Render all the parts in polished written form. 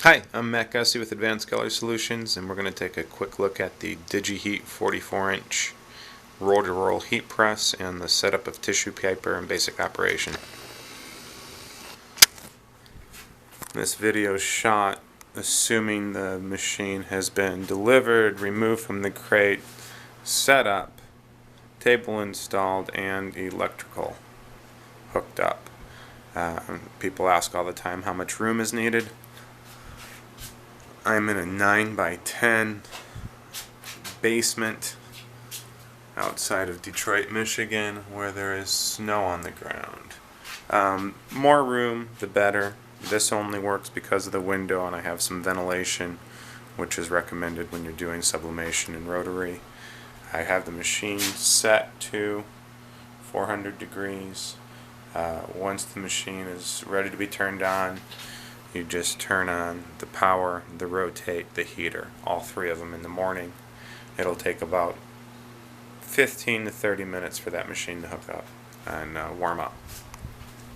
Hi, I'm Matt Gussie with Advanced Color Solutions, and we're going to take a quick look at the DigiHeat 44-inch roll-to-roll heat press and the setup of tissue paper and basic operation. This video is shot assuming the machine has been delivered, removed from the crate, set up, table installed, and electrical hooked up. People ask all the time how much room is needed. I'm in a 9 by 10 basement outside of Detroit, Michigan, where there is snow on the ground. More room, the better. This only works because of the window, and I have some ventilation, which is recommended when you're doing sublimation and rotary. I have the machine set to 400 degrees. Once the machine is ready to be turned on, you just turn on the power, the rotate, the heater, all three of them in the morning. It'll take about 15 to 30 minutes for that machine to hook up and warm up.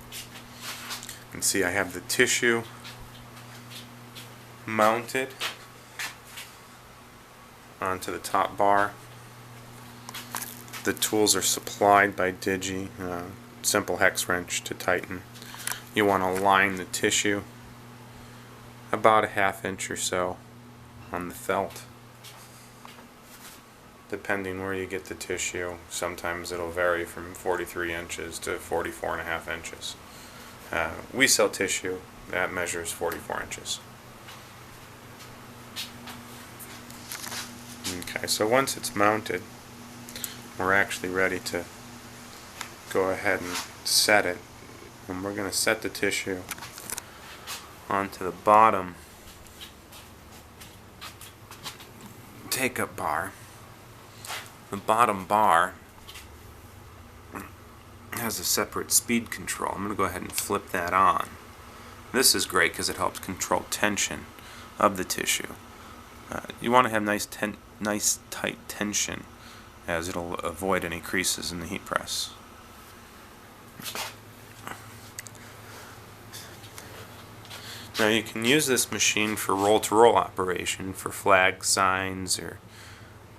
You can see I have the tissue mounted onto the top bar. The tools are supplied by Digi, simple hex wrench to tighten. You want to line the tissue about a ½ inch or so on the felt. Depending where you get the tissue, sometimes it'll vary from 43 inches to 44.5 inches. We sell tissue that measures 44 inches. Okay, so once it's mounted, we're actually ready to go ahead and set it. And we're going to set the tissue onto the bottom take-up bar. The bottom bar has a separate speed control. I'm going to go ahead and flip that on. This is great because it helps control tension of the tissue. You want to have nice tight tension, as it'll avoid any creases in the heat press. Now you can use this machine for roll-to-roll operation, for flag signs or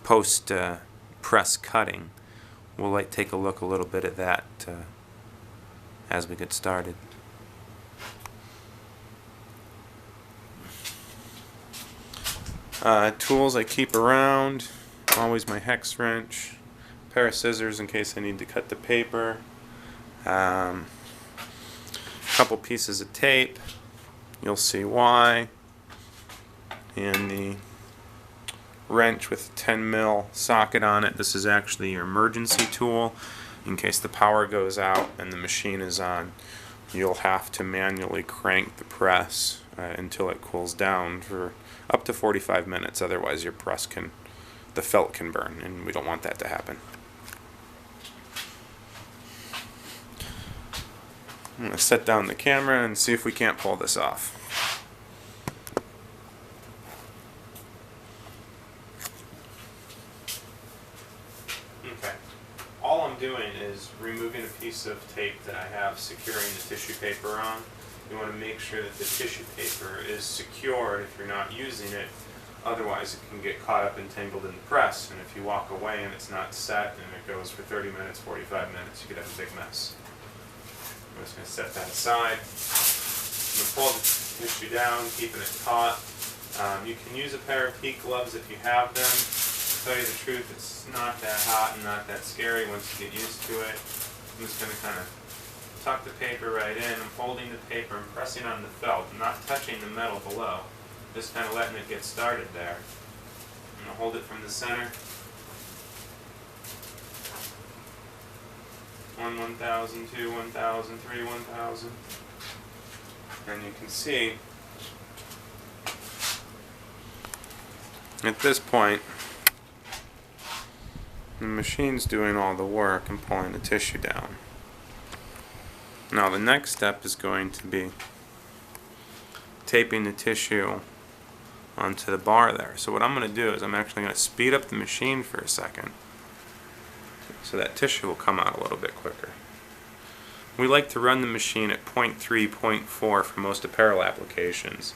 post-press cutting. We'll take a look a little bit at that as we get started. Tools I keep around, always my hex wrench, pair of scissors in case I need to cut the paper, couple pieces of tape. You'll see why, and the wrench with a 10 mil socket on it. This is actually your emergency tool in case the power goes out and the machine is on. You'll have to manually crank the press until it cools down for up to 45 minutes. Otherwise your press the felt can burn, and we don't want that to happen. I'm going to set down the camera and see if we can't pull this off. Okay. All I'm doing is removing a piece of tape that I have securing the tissue paper on. You want to make sure that the tissue paper is secured if you're not using it. Otherwise it can get caught up and tangled in the press, and if you walk away and it's not set and it goes for 30 minutes, 45 minutes, you could have a big mess. I'm just going to set that aside. I'm going to pull the tissue down, keeping it taut. You can use a pair of heat gloves if you have them. To tell you the truth, it's not that hot and not that scary once you get used to it. I'm just going to kind of tuck the paper right in. I'm holding the paper and pressing on the felt. I'm not touching the metal below. Just kind of letting it get started there. I'm going to hold it from the center. 1,000, 2, 1,000, 3, 1,000. And you can see at this point the machine's doing all the work and pulling the tissue down. Now the next step is going to be taping the tissue onto the bar there. So what I'm going to do is I'm actually going to speed up the machine for a second so that tissue will come out a little bit quicker. We like to run the machine at 0.3, 0.4 for most apparel applications.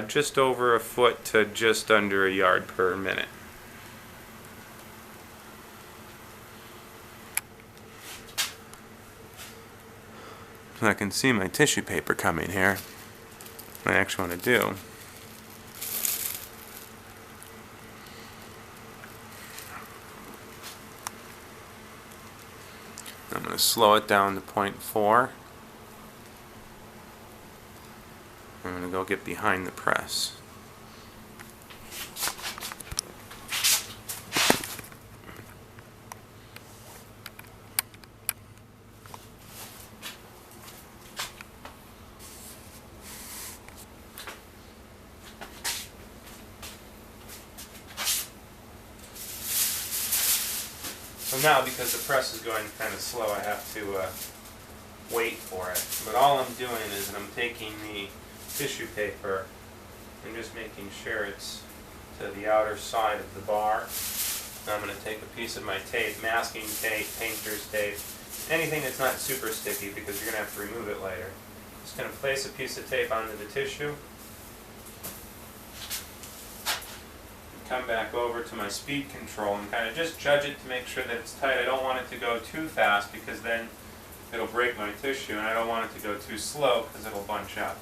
just over a foot to just under a yard per minute. So I can see my tissue paper coming here. What I actually want to do I'm going to slow it down to 0.4. I'm going to go get behind the press. So now, because the press is going kind of slow, I have to wait for it. But all I'm doing is I'm taking the tissue paper and just making sure it's to the outer side of the bar. I'm going to take a piece of my tape, masking tape, painter's tape, anything that's not super sticky because you're going to have to remove it later. Just going to place a piece of tape onto the tissue. Come back over to my speed control and kind of just judge it to make sure that it's tight. I don't want it to go too fast because then it'll break my tissue, and I don't want it to go too slow because it'll bunch up.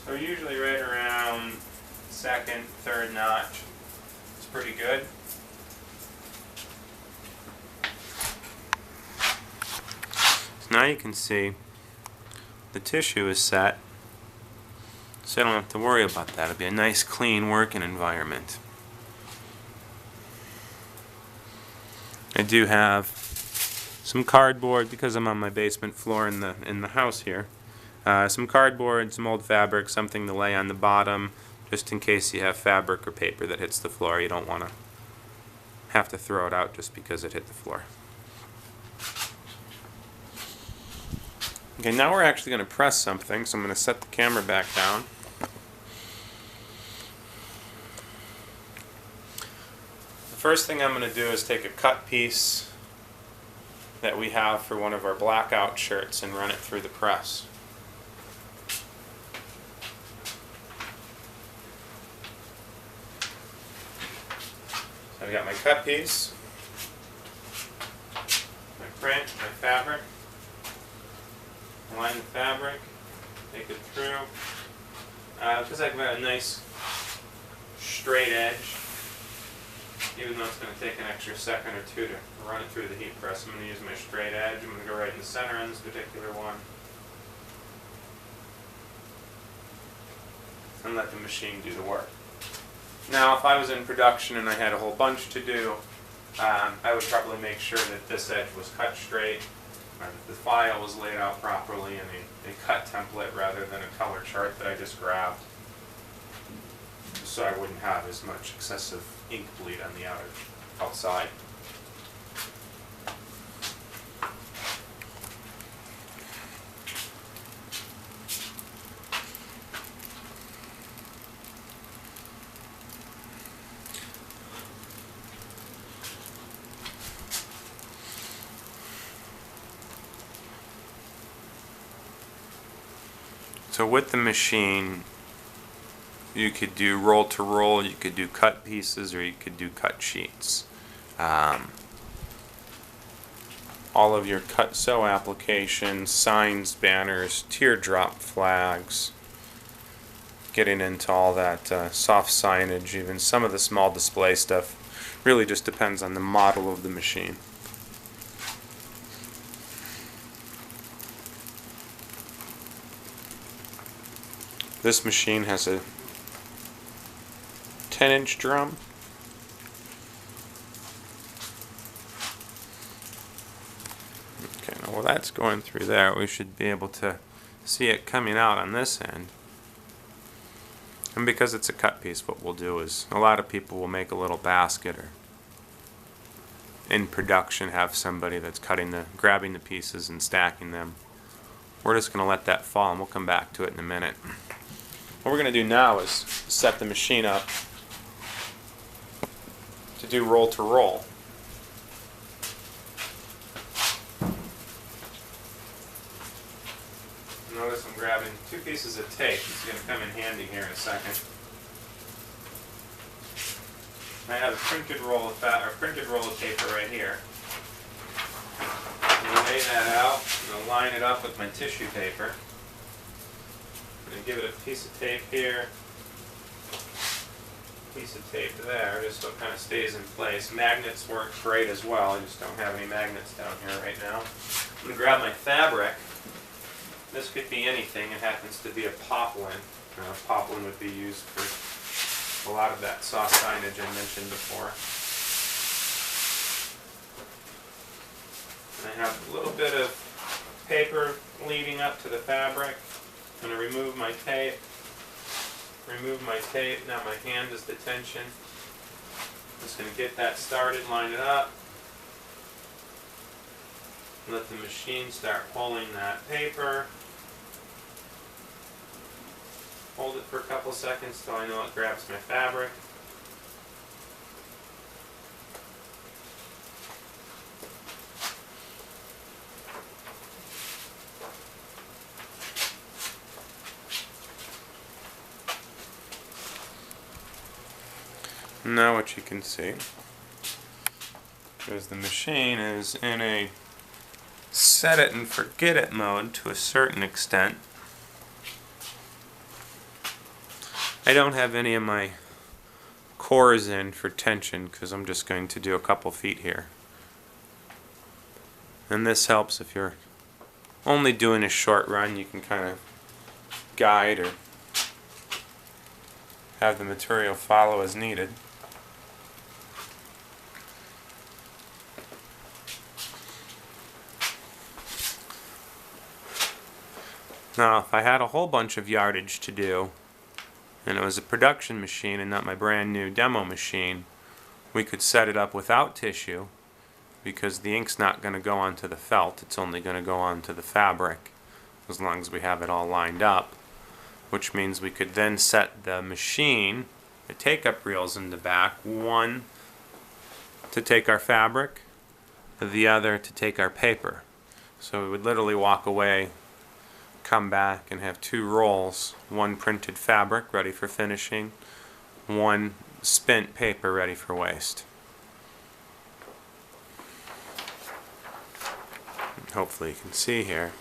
So usually right around second, third notch. It's pretty good. So now you can see the tissue is set. So I don't have to worry about that. It'll be a nice, clean working environment. I do have some cardboard because I'm on my basement floor in the house here. Some cardboard, some old fabric, something to lay on the bottom, just in case you have fabric or paper that hits the floor. You don't want to have to throw it out just because it hit the floor. Okay, now we're actually going to press something, so I'm going to set the camera back down. The first thing I'm going to do is take a cut piece that we have for one of our blackout shirts and run it through the press. So I've got my cut piece, my print, my fabric. Line the fabric, take it through. Because I've got a nice straight edge, even though it's going to take an extra second or two to run it through the heat press, I'm going to use my straight edge. I'm going to go right in the center on this particular one. And let the machine do the work. Now, if I was in production and I had a whole bunch to do, I would probably make sure that this edge was cut straight, or that the file was laid out properly in a cut template rather than a color chart that I just grabbed, so I wouldn't have as much excessive ink bleed on the outside. So with the machine, you could do roll to roll, you could do cut pieces, or you could do cut sheets. All of your cut sew applications, signs, banners, teardrop flags, getting into all that soft signage, even some of the small display stuff, really just depends on the model of the machine. This machine has a 10-inch drum. Okay, now while that's going through there, we should be able to see it coming out on this end. And because it's a cut piece, what we'll do is, a lot of people will make a little basket, or in production have somebody that's grabbing the pieces and stacking them. We're just going to let that fall, and we'll come back to it in a minute. What we're going to do now is set the machine up to do roll to roll. grabbing 2 pieces of tape. It's going to come in handy here in a second. I have a printed roll of paper right here. I'm going to lay that out. I'm going to line it up with my tissue paper. I'm going to give it a piece of tape here, piece of tape there, just so it kind of stays in place. Magnets work great as well. I just don't have any magnets down here right now. I'm going to grab my fabric. This could be anything. It happens to be a poplin. Poplin would be used for a lot of that soft signage I mentioned before. And I have a little bit of paper leading up to the fabric. I'm going to remove my tape. Now my hand is the tension. Just going to get that started, line it up. Let the machine start pulling that paper. Hold it for a couple seconds till I know it grabs my fabric. Now what you can see is the machine is in a set it and forget it mode to a certain extent. I don't have any of my cores in for tension because I'm just going to do a couple feet here. And this helps if you're only doing a short run. You can kind of guide or have the material follow as needed. Now, if I had a whole bunch of yardage to do, and it was a production machine and not my brand new demo machine, we could set it up without tissue because the ink's not going to go onto the felt, it's only going to go onto the fabric as long as we have it all lined up, which means we could then set the machine, the take-up reels in the back, one to take our fabric, the other to take our paper. So we would literally walk away, come back and have 2 rolls, one printed fabric ready for finishing, one spent paper ready for waste. Hopefully you can see here.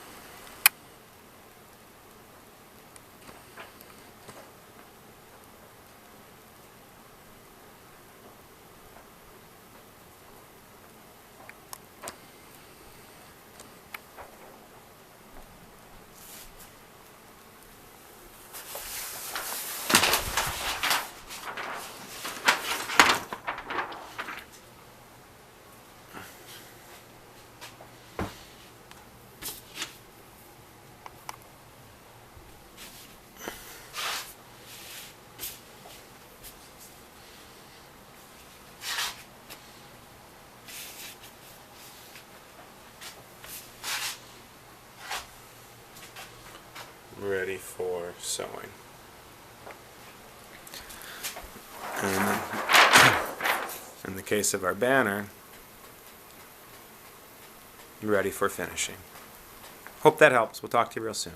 Ready for sewing. And in the case of our banner, ready for finishing. Hope that helps. We'll talk to you real soon.